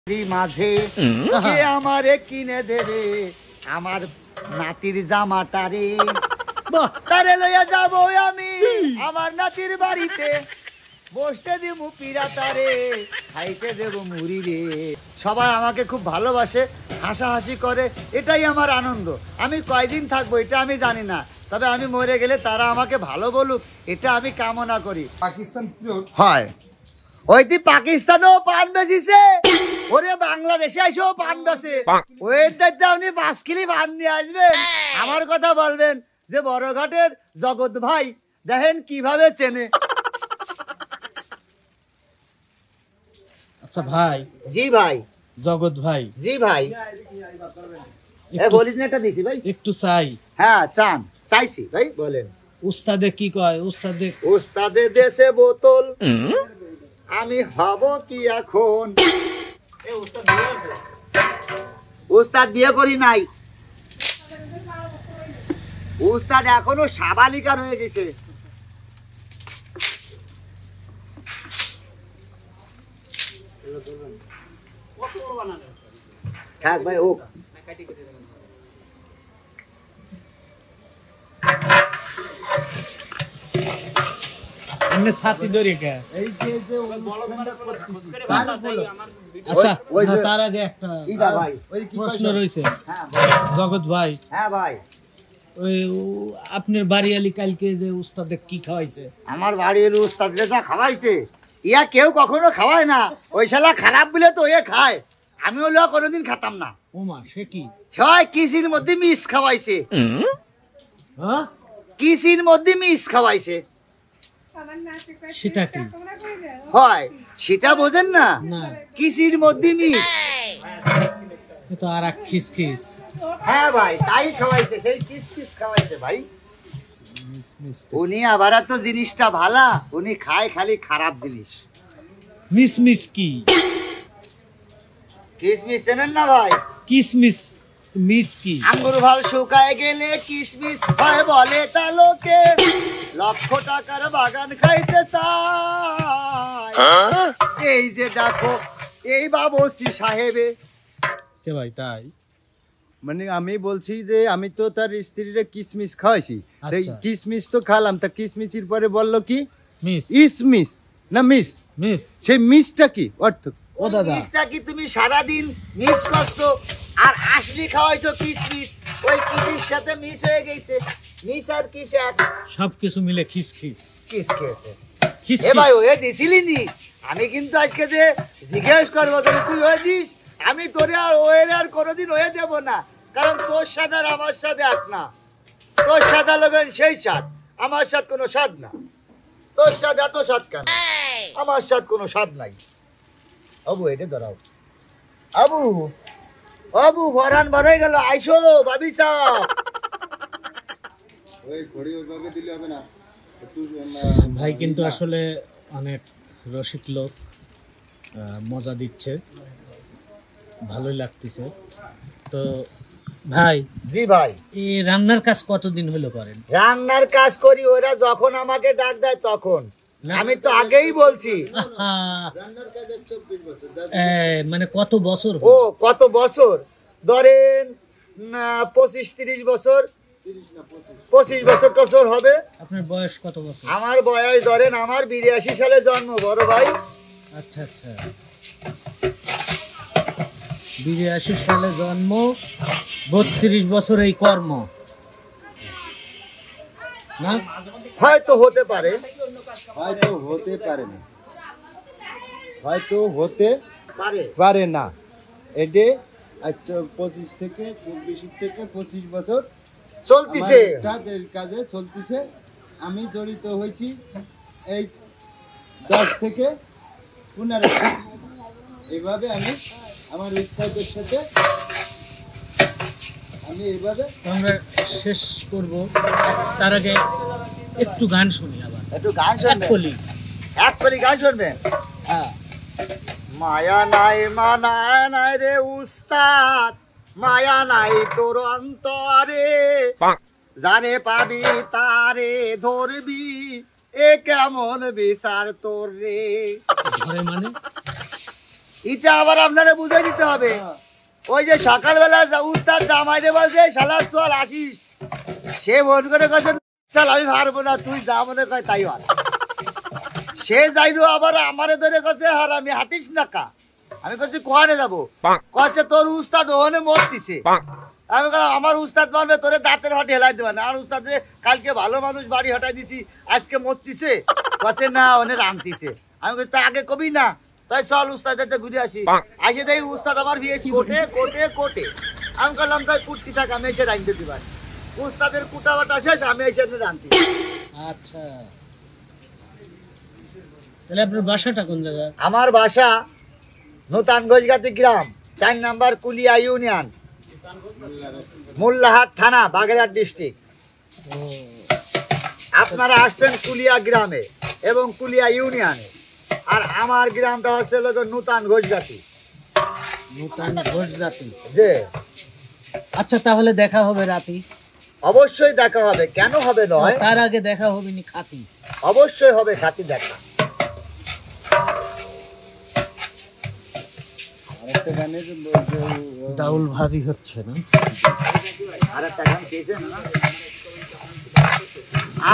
মাঝে কে আমারে কিনে দেবে আমার নাতির জামাটারে তারে লইয়া যাব আমি আমার নাতির বাড়িতে বসতে দেব পিরাতারে খাইতে দেব মুড়ি রে। সবাই আমাকে খুব ভালোবাসে, হাসাহাসি করে, এটাই আমার আনন্দ। আমি কয়দিন থাকবো এটা আমি জানি না, তবে আমি মরে গেলে তারা আমাকে ভালো বলুক এটা আমি কামনা করি। পাকিস্তান হয় ওই তুই পাকিস্তানেও পান বেচিছে, ওরে বাংলাদেশে এসেও পান বেচে, ওই দায়িত্ব উনি 5 কিলো পান নিয়ে আসবেন, আমার কথা বলবেন যে বড়ঘাটের জগৎ ভাই দেখেন কিভাবে চেনে। আচ্ছা ভাই। জি ভাই। জগৎ ভাই। জি ভাই। বলিস না এটা দিছি ভাই, একটু চাই। হ্যাঁ চান, চাইছি ভাই বলেন। উস্তাদে কি কয়? উস্তাদে দেশে বোতল আমি হব কি এখন? উস্তাদ বিয়ে করি নাই, উস্তাদ এখনো সাবালিকা রয়ে গেছে। থাক ভাই হোক। ছাতি ধরে কে? আচ্ছা তার আগে একটা প্রশ্ন রয়েছে জগৎ ভাই। হ্যাঁ ভাই। ওই আপনার বাড়িয়ালি কালকে যে উস্তাদে কি খাওয়াইছে? আমার বাড়ির উস্তাদ যা খাওয়াইছে ইয়া কেউ কখনো খাওয়ায় না, ওই শালা খারাপ বলে তো এ খায়, আমি হলেও কোনোদিন খেতাম না। ওমা সে কি? হয় কিসির মধ্যে মিস খাওয়াইছে, কিসির মধ্যে মিস খাওয়াইছে। সেটা কি হয় সেটা বোঝেন না? কিসির মধ্যে মিস তো আর এক খিসখিস। হ্যাঁ ভাই তাই খাওয়াইছে, সেই কিসকিস খাওয়াইছে ভাই। উনি আবার তো জিনিসটা ভালা, উনি খায় খালি খারাপ জিনিস। মিসমিস কি? কিসমিস চেনেন না ভাই? কিসমিস মিস কি? আঙ্গুর ভাল শুকায় গেলে কিসমিস হয় বলে তা লোকে, লক্ষ টাকার বাগান খাইতে চায়। এই যে দেখো এই বাবুসি সাহেবে। কে ভাই তাই? মানে আমি বলছি যে আমি তো তার স্ত্রীরে কিসমিস খাওয়াইছি, কিসমিস তো খালাম, তা কিসমিসের পরে বললো কি মিস, ইসমিস না মিস। মিস সেই মিসটা কি অর্থ? ও দাদা মিসটা কি তুমি সারাদিন মিস করছো আর আসলি খাওয়াইছো কিসমিস, ওই কিসের সাথে মিস হয়ে গেছে। মিস আর কিস এক, সবকিছু মিলে খিসখিস। কিস খেয়েছে এ ভাই ওয়ে দিছিলি নি? আমি কিন্তু আজকে যে জিজ্ঞেস করবো তুই হয়ে দিস, আমি তোরে আর ওয়ের আর কোনোদিন হয়ে দেবো না, কারণ তোর স্বাদ আর আমার স্বাদ এক না। তোর স্বাদ লগেন সেই স্বাদ, আমার স্বাদ কোনো স্বাদ না। তোর স্বাদ এত স্বাদ কেন, আমার স্বাদ কোনো স্বাদ নাই। আবু এটা ধরাও, আবু আবু ভরান ভরাই গেল, আইসো ভাবি সাহেব। ভাই কিন্তু আসলে অনেক রসিক লোক, মজা দিচ্ছে, ভালোই লাগতেছে। তো ভাই। জি ভাই। এই রান্নার কাজ কতদিন হলো করেন? রান্নার কাজ করি ওরা যখন আমাকে ডাক দেয় তখন, আমি তো আগেই বলছি। মানে কত বছর? ও কত বছর ধরেন 25-30 বছর, 25 বছর টছর হবে। আপনার বয়স কত বছর? আমার বয়স ধরেন আমার 82 সালে জন্ম বড় ভাই। আচ্ছা আচ্ছা 82 সালে জন্ম, 32 বছর এই কর্ম না? হয়তো হতে পারে, হয়তো হতে পারে না, হয়তো হতে পারে পারে না। এতে 25 থেকে 25 বছর চলতিছে, তাদের কাজে চলতিছে। আমি জড়িত হয়েছি এই 10 থেকে 15। এইভাবে আমি আমার উস্তাদের সাথে আমি এইভাবে আমরা শেষ করব, তার আগে একটু গান শুনি। আবার একটু গান শুনবেন? এক কলি গান শুনবেন? হ্যাঁ। মায়া নাই মানা নাই রে উস্তাদ, মায়া নাই তোর অন্তরে, জানে পাবি তারে ধরবি, এ কেমন বিচার তোর রে। মানে এটা আবার আপনারা বুঝাই দিতে হবে। ওই যে সকালবেলা উস্তাদ জামাইরে বলছে শালার চল আসিস, সে মন করে কাছে চল আমি পারবো না, তুই যা মনে কয় তাই হয়। সে যাইলো আবার আমারে ধরে কাছে আর আমি হাঁটিস না কা, আমি কাছে কোয়ানে যাবো, কাছে তোর উস্তাদ ওখানে মত দিছে। আমি আমার উস্তাদ মানবে তোরে দাঁতের হাটে হেলাই দেবে না, আর উস্তাদ কালকে ভালো মানুষ বাড়ি হটাই দিছি আজকে মরতিছে, কাছে না ওনে রামতিছে। আমি তা আগে কবি না, তাই চল উস্তাদের ঘুরে আসি। আসে দেই উস্তাদ আমার বিয়েছি কোটে কোটে কোটে। আমি বললাম তাই কুটতি থাক, আমি এসে রাঁধতে দিবার। উস্তাদের কুটা বাটা শেষ, আমি এসে রাঁধতি। আচ্ছা, তাহলে আপনার বাসাটা কোন জায়গায়? আমার বাসা নূতন গজগাতি গ্রাম, 4 নম্বর কুলিয়া ইউনিয়ন, মোল্লাহাট থানা, বাগেরহাট ডিস্ট্রিক্ট। আপনারা আসছেন কুলিয়া গ্রামে এবং কুলিয়া ইউনিয়নে, আর আমার গ্রামটা হচ্ছে নূতন ঘোষগাতি। নূতন ঘোষ জাতি। যে আচ্ছা, তাহলে দেখা হবে রাতে? অবশ্যই দেখা হবে, কেন হবে নয়, তার আগে দেখা হবে নি খাতি? অবশ্যই হবে খাতি দেখা। আরেকটা গানের ডাউল ভারী হচ্ছে না? আরেকটা গান পেয়েছেন না?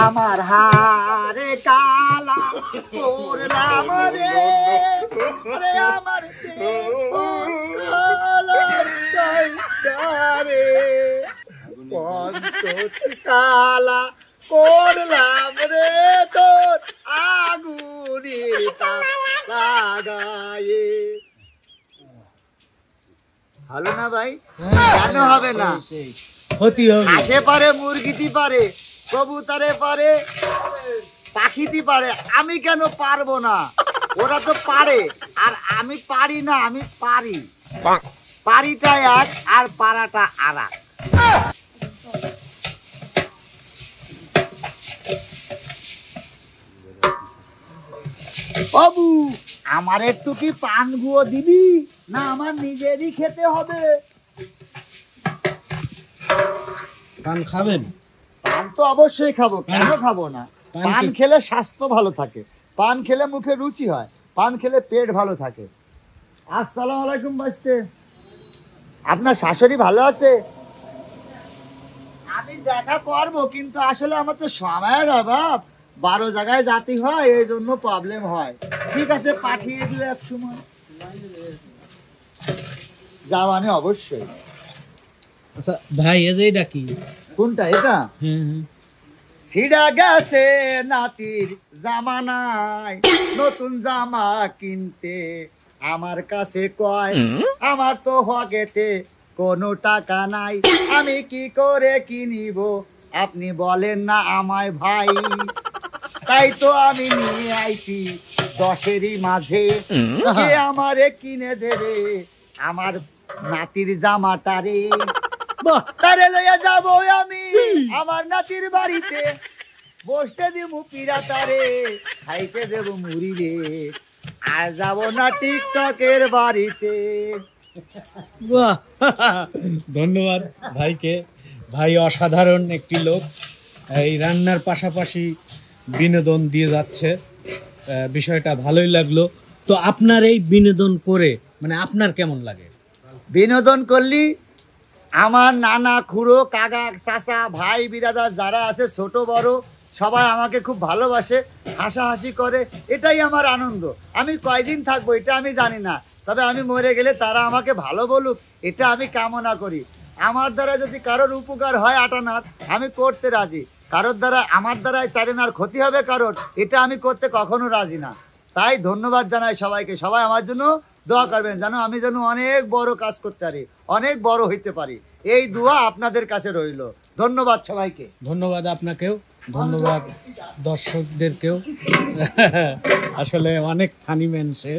আমার হারে কালা করলাম রে, আরে আমার কালা করলাম রে তোর আগুনের তাপ লাগায়ে। ভালো না ভাই? কেন হবে না? হতি হবে। হাঁসে পারে, মুরগিতে পারে, কবুতরে পারে, পাখিতে পারে, আমি কেন পারবো না? ওরা তো পারে আর আমি পারি না, আমি পারি। পারিটা এক আর পারাটা আর এক। বাবু আমার একটু কি পান গুঁড়ো দিবি, না আমার নিজেরই খেতে হবে? পান খাবেন? পান তো অবশ্যই খাবো, কেন খাবো না? পান খেলে স্বাস্থ্য ভালো থাকে, পান খেলে মুখে রুচি হয়, পান খেলে পেট ভালো থাকে। আসসালামু আলাইকুম বাস্তে, আপনার শাশুড়ি ভালো আছে? আমি দেখা করবো, কিন্তু আসলে আমার তো সময়ের অভাব, 12 জায়গায় যেতে হয়, এই জন্য প্রবলেম হয়। ঠিক আছে, পাঠিয়ে দিও এক সময়। যাওয়ানে অবশ্যই। আচ্ছা ভাই, এই যে এটা কি? কোনটা এটা? সিডা গেছে নাতির জামানায়, নতুন জামা কিনতে আমার কাছে কয়, আমার তো পকেটে কোনো টাকা নাই, আমি কি করে কিনিব আপনি বলেন না আমায় ভাই। তাই তো আমি নিয়ে আইছি 10-এরই মাঝে, কে আমারে কিনে দেবে আমার নাতির জামাটারে। তারে লইয়া যাবো আমি আমার নাতির বাড়িতে, বসতে দিব পিরাতারে, খাইতে দেব মুড়ি রে, আর যাব না টিকটকের বাড়িতে। বাহ, ধন্যবাদ ভাইকে। ভাই অসাধারণ একটি লোক, এই রান্নার পাশাপাশি বিনোদন দিয়ে যাচ্ছে, বিষয়টা ভালোই লাগলো। তো আপনার এই বিনোদন করে মানে আপনার কেমন লাগে? বিনোদন করলি আমার নানা খুড়ো কাকা চাচা ভাই বিরাদার যারা আছে ছোট বড় সবাই আমাকে খুব ভালোবাসে, হাসাহাসি করে, এটাই আমার আনন্দ। আমি কয়দিন থাকবো এটা আমি জানি না, তবে আমি মরে গেলে তারা আমাকে ভালো বলুক, এটা আমি কামনা করি। আমার দ্বারা যদি কারোর উপকার হয় আটানার, আমি করতে রাজি। কারোর দ্বারা আমার দ্বারাই চারেনার ক্ষতি হবে কারোর, এটা আমি করতে কখনো রাজি না। তাই ধন্যবাদ জানাই সবাইকে, সবাই আমার জন্য দোয়া করবেন যেন আমি যেন অনেক বড় কাজ করতে পারি, অনেক বড় হইতে পারি, এই দোয়া আপনাদের কাছে রইল। ধন্যবাদ সবাইকে। ধন্যবাদ আপনাকেও, ধন্যবাদ দর্শকদেরকেও। আসলে অনেক ফানি ম্যান সে।